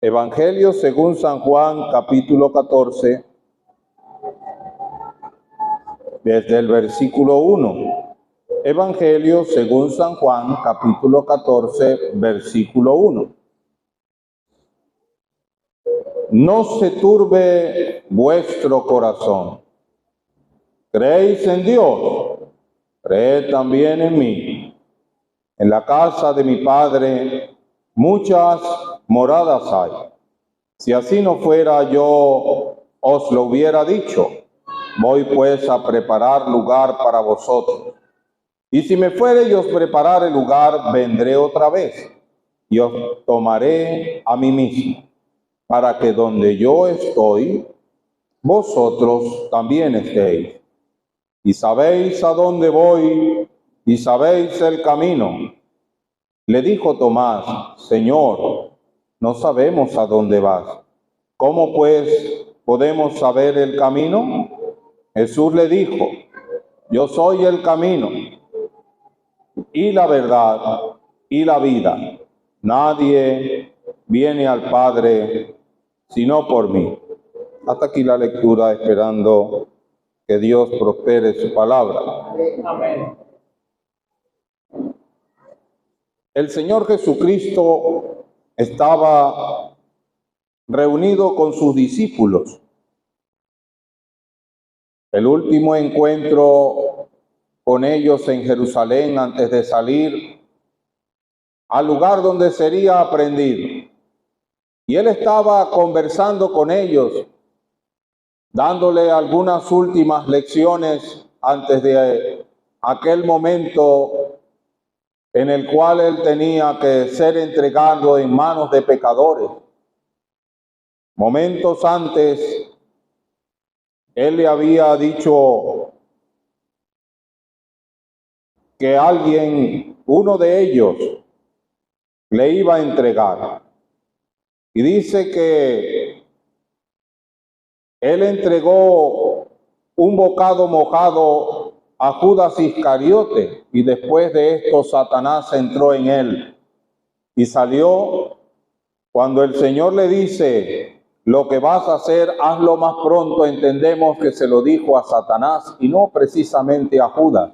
Evangelio según San Juan, capítulo 14, desde el versículo 1. Evangelio según San Juan, capítulo 14, versículo 1. No se turbe vuestro corazón. ¿Creéis en Dios? Creed también en mí. En la casa de mi Padre muchas moradas hay. Si así no fuera, yo os lo hubiera dicho. Voy pues a preparar lugar para vosotros. Y si me fuere y os preparar el lugar, vendré otra vez y os tomaré a mí mismo, para que donde yo estoy, vosotros también estéis. Y sabéis a dónde voy, y sabéis el camino. Le dijo Tomás: Señor, no sabemos a dónde vas. ¿Cómo pues podemos saber el camino? Jesús le dijo: Yo soy el camino y la verdad y la vida. Nadie viene al Padre sino por mí. Hasta aquí la lectura, esperando que Dios prospere su palabra. Amén. El Señor Jesucristo estaba reunido con sus discípulos. El último encuentro con ellos en Jerusalén antes de salir al lugar donde sería aprendido. Y Él estaba conversando con ellos, dándole algunas últimas lecciones antes de aquel momento en el cual Él tenía que ser entregado en manos de pecadores. Momentos antes, Él le había dicho que alguien, uno de ellos, le iba a entregar. Y dice que Él entregó un bocado mojado a Judas Iscariote, y después de esto Satanás entró en él y salió. Cuando el Señor le dice: lo que vas a hacer, hazlo más pronto, entendemos que se lo dijo a Satanás y no precisamente a Judas.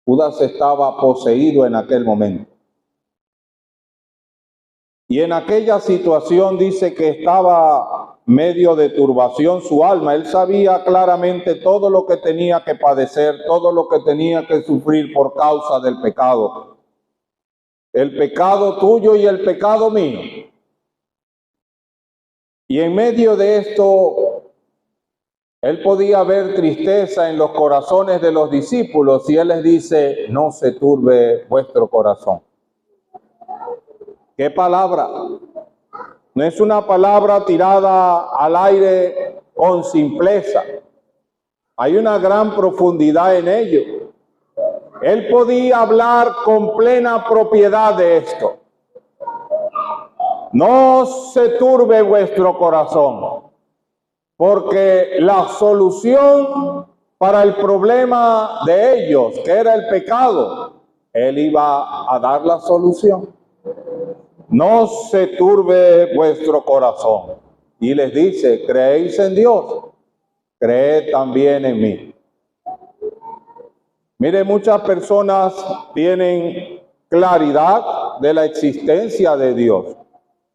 Judas estaba poseído en aquel momento. Y en aquella situación dice que estaba medio de turbación su alma. Él sabía claramente todo lo que tenía que padecer, todo lo que tenía que sufrir por causa del pecado. El pecado tuyo y el pecado mío. Y en medio de esto, Él podía ver tristeza en los corazones de los discípulos y Él les dice: no se turbe vuestro corazón. ¿Qué palabra? No es una palabra tirada al aire con simpleza. Hay una gran profundidad en ello. Él podía hablar con plena propiedad de esto. No se turbe vuestro corazón, porque la solución para el problema de ellos, que era el pecado, Él iba a dar la solución. No se turbe vuestro corazón. Y les dice: ¿creéis en Dios? Creed también en mí. Mire, muchas personas tienen claridad de la existencia de Dios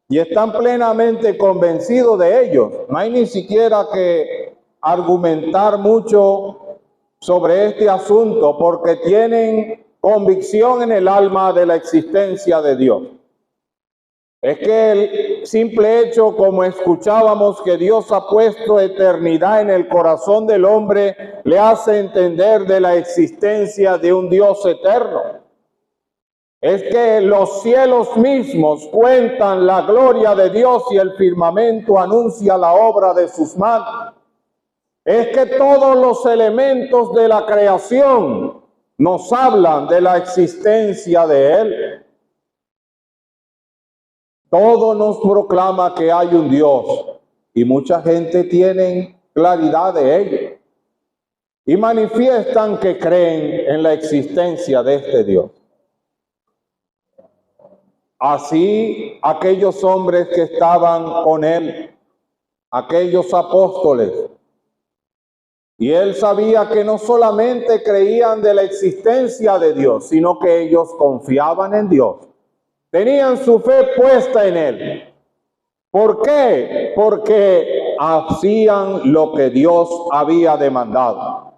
y están plenamente convencidos de ello. No hay ni siquiera que argumentar mucho sobre este asunto, porque tienen convicción en el alma de la existencia de Dios. Es que el simple hecho, como escuchábamos, que Dios ha puesto eternidad en el corazón del hombre, le hace entender de la existencia de un Dios eterno. Es que los cielos mismos cuentan la gloria de Dios y el firmamento anuncia la obra de sus manos. Es que todos los elementos de la creación nos hablan de la existencia de Él. Todo nos proclama que hay un Dios y mucha gente tiene claridad de ello y manifiestan que creen en la existencia de este Dios. Así aquellos hombres que estaban con Él, aquellos apóstoles, y Él sabía que no solamente creían de la existencia de Dios, sino que ellos confiaban en Dios. Tenían su fe puesta en Él. ¿Por qué? Porque hacían lo que Dios había demandado.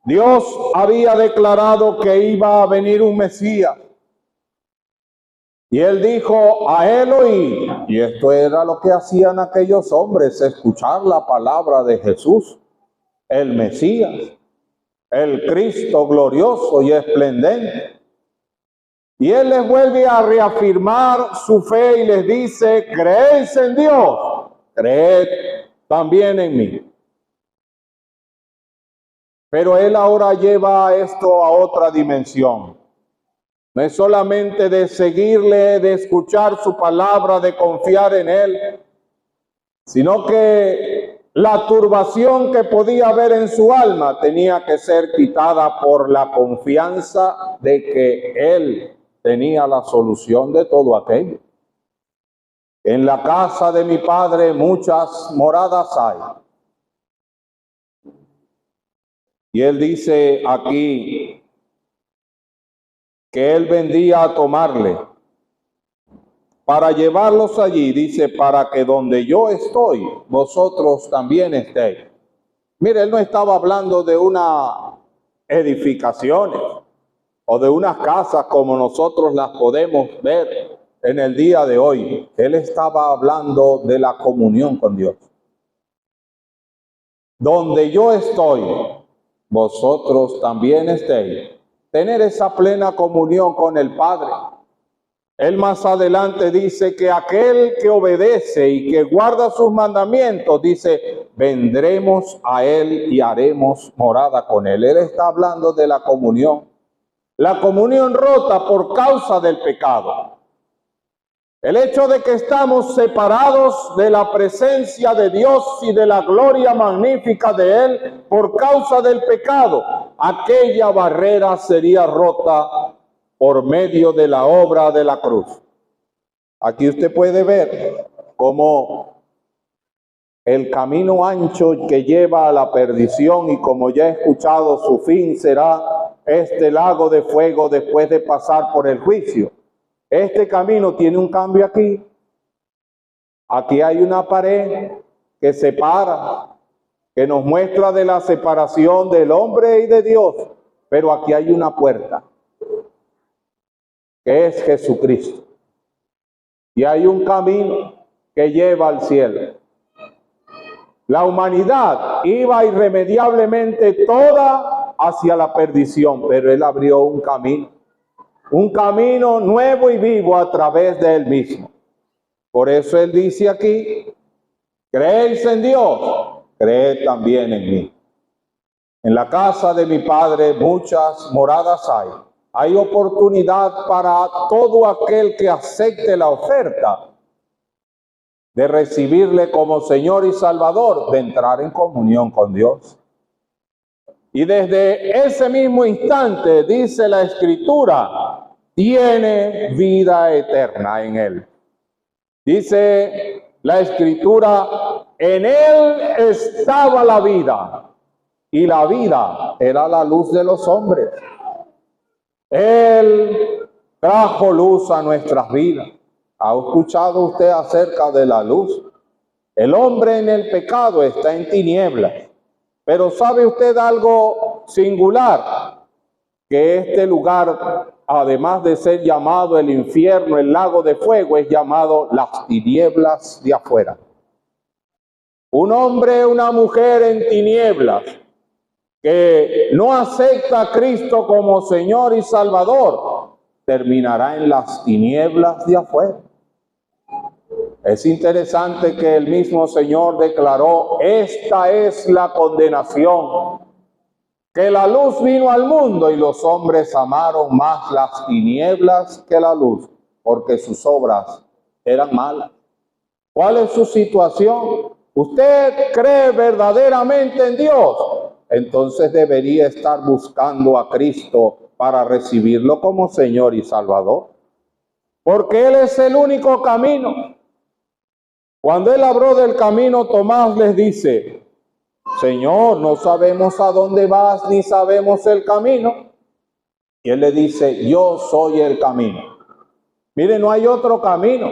Dios había declarado que iba a venir un Mesías. Y Él dijo: a Él oíd. Y esto era lo que hacían aquellos hombres, escuchar la palabra de Jesús, el Mesías, el Cristo glorioso y esplendente. Y Él les vuelve a reafirmar su fe y les dice: creéis en Dios, creed también en mí. Pero él ahora lleva esto a otra dimensión. No es solamente de seguirle, de escuchar su palabra, de confiar en él, sino que la turbación que podía haber en su alma tenía que ser quitada por la confianza de que él tenía la solución de todo aquello. En la casa de mi padre muchas moradas hay. Y él dice aquí que él vendría a tomarle para llevarlos allí, dice, para que donde yo estoy, vosotros también estéis. Mire, él no estaba hablando de unas edificaciones o de unas casas como nosotros las podemos ver en el día de hoy. Él estaba hablando de la comunión con Dios. Donde yo estoy, vosotros también estéis. Tener esa plena comunión con el Padre. Él más adelante dice que aquel que obedece y que guarda sus mandamientos, dice, vendremos a él y haremos morada con él. Él está hablando de la comunión. La comunión rota por causa del pecado. El hecho de que estamos separados de la presencia de Dios y de la gloria magnífica de Él por causa del pecado, aquella barrera sería rota por medio de la obra de la cruz. Aquí usted puede ver cómo el camino ancho que lleva a la perdición, y como ya he escuchado, su fin será este lago de fuego después de pasar por el juicio. Este camino tiene un cambio aquí. Aquí hay una pared que separa, que nos muestra de la separación del hombre y de Dios. Pero aquí hay una puerta, que es Jesucristo. Y hay un camino que lleva al cielo. La humanidad iba irremediablemente toda hacia la perdición, pero Él abrió un camino nuevo y vivo a través de Él mismo. Por eso Él dice aquí, creéis en Dios, creed también en mí. En la casa de mi Padre muchas moradas hay. Hay oportunidad para todo aquel que acepte la oferta de recibirle como Señor y Salvador, de entrar en comunión con Dios. Y desde ese mismo instante, dice la Escritura, tiene vida eterna en Él. Dice la Escritura, en Él estaba la vida, y la vida era la luz de los hombres. Él trajo luz a nuestras vidas. ¿Ha escuchado usted acerca de la luz? El hombre en el pecado está en tinieblas. Pero ¿sabe usted algo singular? Que este lugar, además de ser llamado el infierno, el lago de fuego, es llamado las tinieblas de afuera. Un hombre, una mujer en tinieblas, que no acepta a Cristo como Señor y Salvador, terminará en las tinieblas de afuera. Es interesante que el mismo Señor declaró, esta es la condenación, que la luz vino al mundo y los hombres amaron más las tinieblas que la luz, porque sus obras eran malas. ¿Cuál es su situación? ¿Usted cree verdaderamente en Dios? Entonces debería estar buscando a Cristo para recibirlo como Señor y Salvador, porque Él es el único camino. Cuando Él habló del camino, Tomás les dice, Señor, no sabemos a dónde vas ni sabemos el camino. Y Él le dice, yo soy el camino. Mire, no hay otro camino.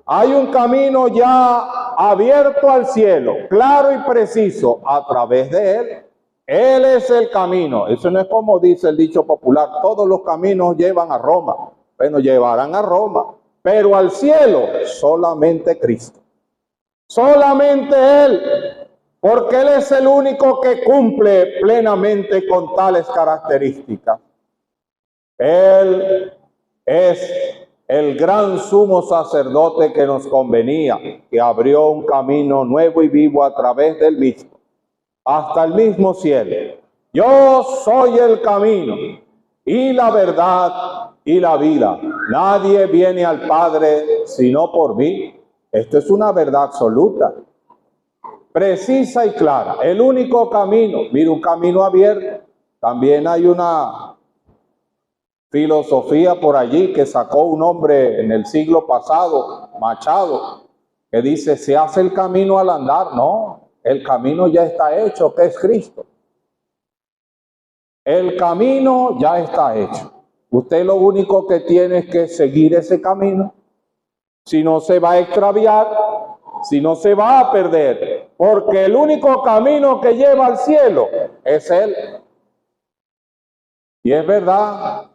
Hay un camino ya abierto al cielo, claro y preciso, a través de Él. Él es el camino. Eso no es como dice el dicho popular, todos los caminos llevan a Roma. Bueno, llevarán a Roma, pero al cielo solamente Cristo. Solamente Él, porque Él es el único que cumple plenamente con tales características. Él es el gran sumo sacerdote que nos convenía, que abrió un camino nuevo y vivo a través del mismo, hasta el mismo cielo. Yo soy el camino y la verdad y la vida. Nadie viene al Padre sino por mí. Esto es una verdad absoluta, precisa y clara. El único camino, mire, un camino abierto. También hay una filosofía por allí que sacó un hombre en el siglo pasado, Machado, que dice, se hace el camino al andar. No, el camino ya está hecho, que es Cristo. El camino ya está hecho. Usted lo único que tiene es que seguir ese camino. Si no, se va a extraviar, si no, se va a perder, porque el único camino que lleva al cielo es Él. Y es verdad,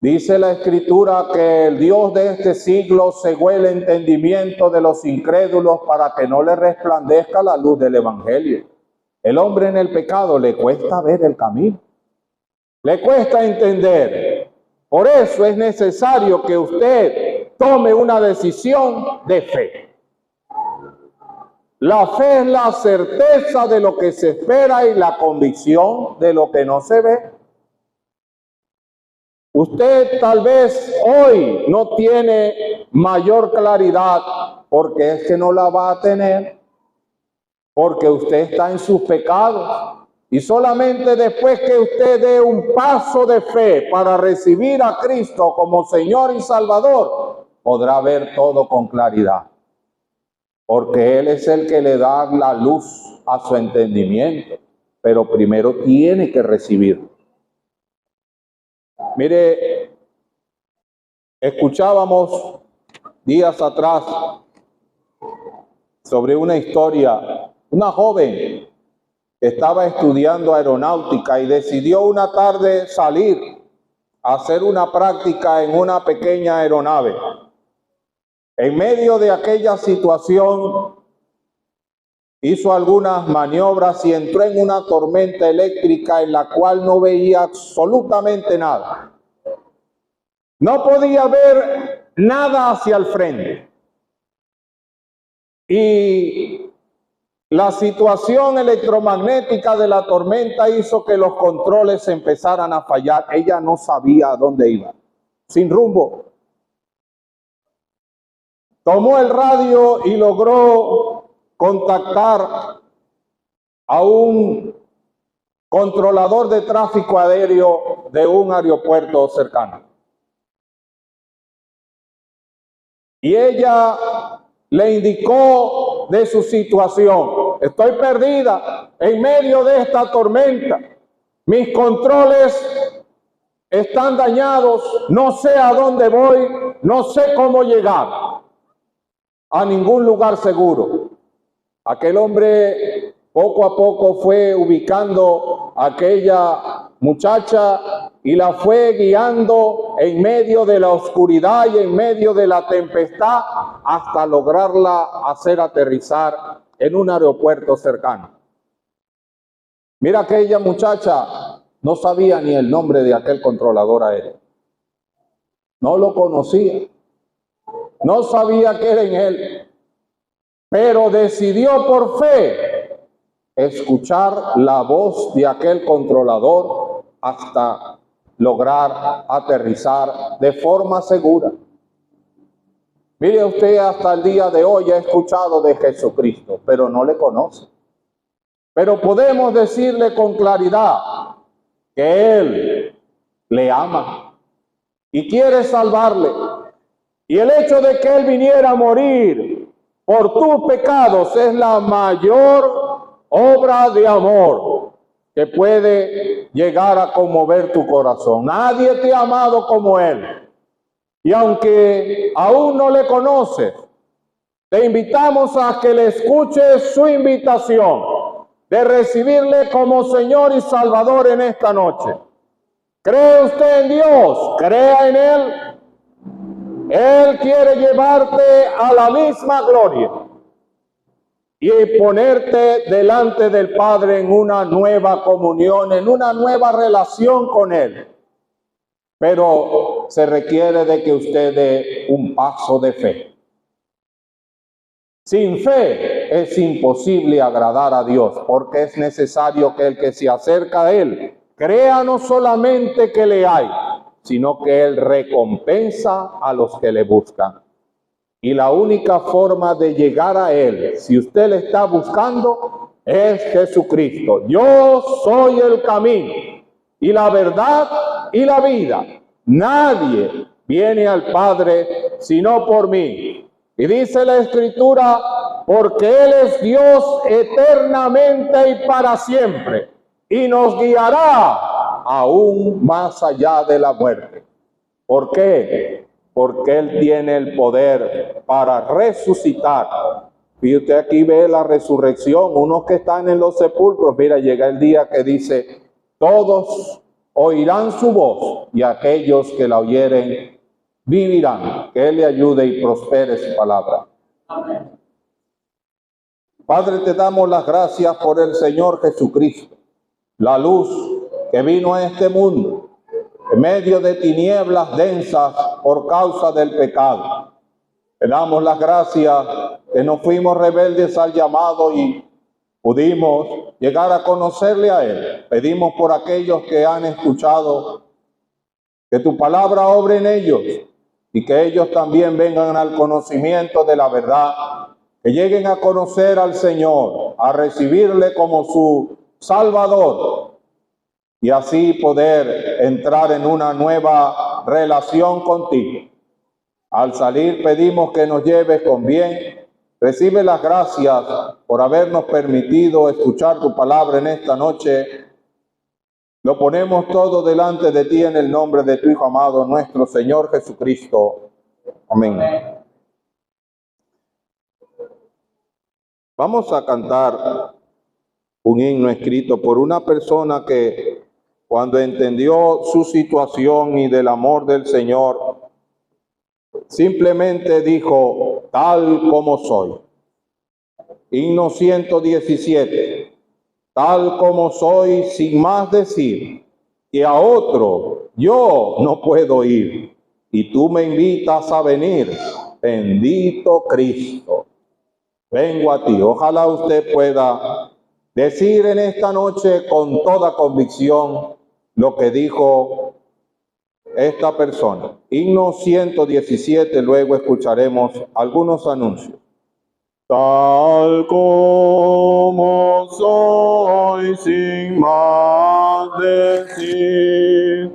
dice la Escritura, que el Dios de este siglo cegó el entendimiento de los incrédulos para que no le resplandezca la luz del Evangelio. El hombre en el pecado le cuesta ver el camino, le cuesta entender. Por eso es necesario que usted tome una decisión de fe. La fe es la certeza de lo que se espera y la convicción de lo que no se ve. Usted tal vez hoy no tiene mayor claridad porque es que no la va a tener, porque usted está en sus pecados. Y solamente después que usted dé un paso de fe para recibir a Cristo como Señor y Salvador, podrá ver todo con claridad. Porque Él es el que le da la luz a su entendimiento, pero primero tiene que recibirlo. Mire, escuchábamos días atrás sobre una historia, una joven que estaba estudiando aeronáutica y decidió una tarde salir a hacer una práctica en una pequeña aeronave. En medio de aquella situación, hizo algunas maniobras y entró en una tormenta eléctrica en la cual no veía absolutamente nada. No podía ver nada hacia el frente. Y la situación electromagnética de la tormenta hizo que los controles empezaran a fallar. Ella no sabía a dónde iba, sin rumbo. Tomó el radio y logró contactar a un controlador de tráfico aéreo de un aeropuerto cercano. Y ella le indicó de su situación. Estoy perdida en medio de esta tormenta. Mis controles están dañados. No sé a dónde voy. No sé cómo llegar a ningún lugar seguro. Aquel hombre poco a poco fue ubicando a aquella muchacha y la fue guiando en medio de la oscuridad y en medio de la tempestad hasta lograrla hacer aterrizar en un aeropuerto cercano. Mira, aquella muchacha no sabía ni el nombre de aquel controlador aéreo. No lo conocía. No sabía que era en él. Pero decidió por fe escuchar la voz de aquel controlador hasta lograr aterrizar de forma segura. Mire usted, hasta el día de hoy ha escuchado de Jesucristo, pero no le conoce. Pero podemos decirle con claridad que Él le ama y quiere salvarle. Y el hecho de que Él viniera a morir por tus pecados es la mayor obra de amor que puede llegar a conmover tu corazón. Nadie te ha amado como Él. Y aunque aún no le conoces, te invitamos a que le escuches su invitación de recibirle como Señor y Salvador en esta noche. ¿Cree usted en Dios? Crea en Él. Él quiere llevarte a la misma gloria y ponerte delante del Padre en una nueva comunión, en una nueva relación con Él. Pero se requiere de que usted dé un paso de fe. Sin fe es imposible agradar a Dios, porque es necesario que el que se acerca a Él crea no solamente que le hay, sino que Él recompensa a los que le buscan. Y la única forma de llegar a Él, si usted le está buscando, es Jesucristo. Yo soy el camino y la verdad y la vida. Nadie viene al Padre sino por mí. Y dice la Escritura, porque Él es Dios eternamente y para siempre, y nos guiará aún más allá de la muerte. ¿Por qué? Porque Él tiene el poder para resucitar. Y usted aquí ve la resurrección, unos que están en los sepulcros. Mira, llega el día que dice, todos oirán su voz, y aquellos que la oyeren vivirán. Que Él le ayude y prospere su palabra. Amén. Padre, te damos las gracias por el Señor Jesucristo, la luz que vino a este mundo en medio de tinieblas densas por causa del pecado. Te damos las gracias que no fuimos rebeldes al llamado y pudimos llegar a conocerle a Él. Pedimos por aquellos que han escuchado que tu palabra obre en ellos y que ellos también vengan al conocimiento de la verdad, que lleguen a conocer al Señor, a recibirle como su Salvador, y así poder entrar en una nueva relación contigo. Al salir pedimos que nos lleves con bien. Recibe las gracias por habernos permitido escuchar tu palabra en esta noche. Lo ponemos todo delante de ti en el nombre de tu Hijo amado, nuestro Señor Jesucristo. Amén. Vamos a cantar un himno escrito por una persona que cuando entendió su situación y del amor del Señor, simplemente dijo, tal como soy. Himno 117. Tal como soy, sin más decir, que a otro yo no puedo ir, y tú me invitas a venir, bendito Cristo. Vengo a ti. Ojalá usted pueda decir en esta noche con toda convicción lo que dijo esta persona. Himno 117, luego escucharemos algunos anuncios. Tal como soy, sin más decir,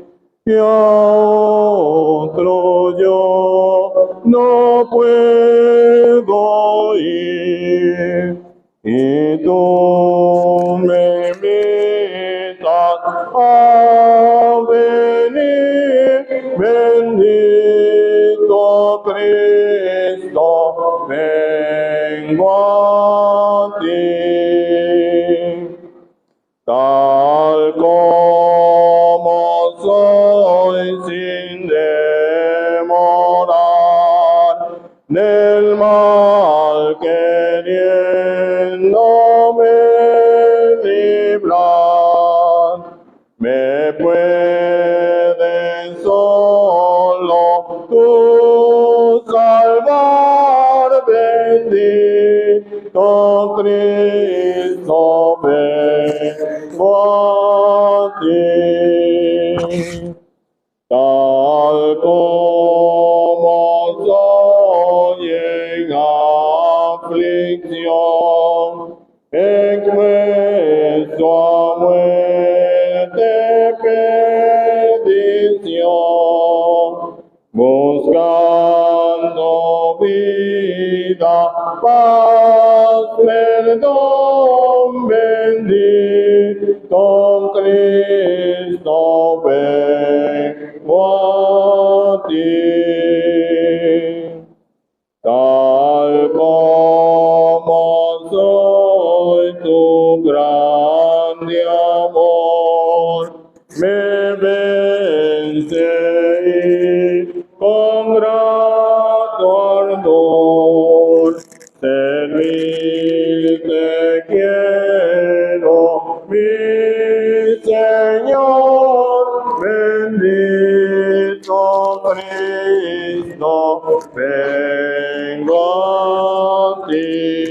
que a otro yo no puedo ir, y tú me invitas a venir, bendito Cristo, vengo a ti. Tal como soy, sin demorar, del mal queriéndome librar, me puedes solo tú salvar, bendito Cristo, vengo a ti. Tal como soy en aflicción, expuesto a muerte, perdición, buscando vida, paz, perdón, bendito Cristo, vengo a ti. Tal como soy, tu grande amor me vence y con grato ardor servirte quiero, mi Señor, bendito Jesucristo, vengo a ti.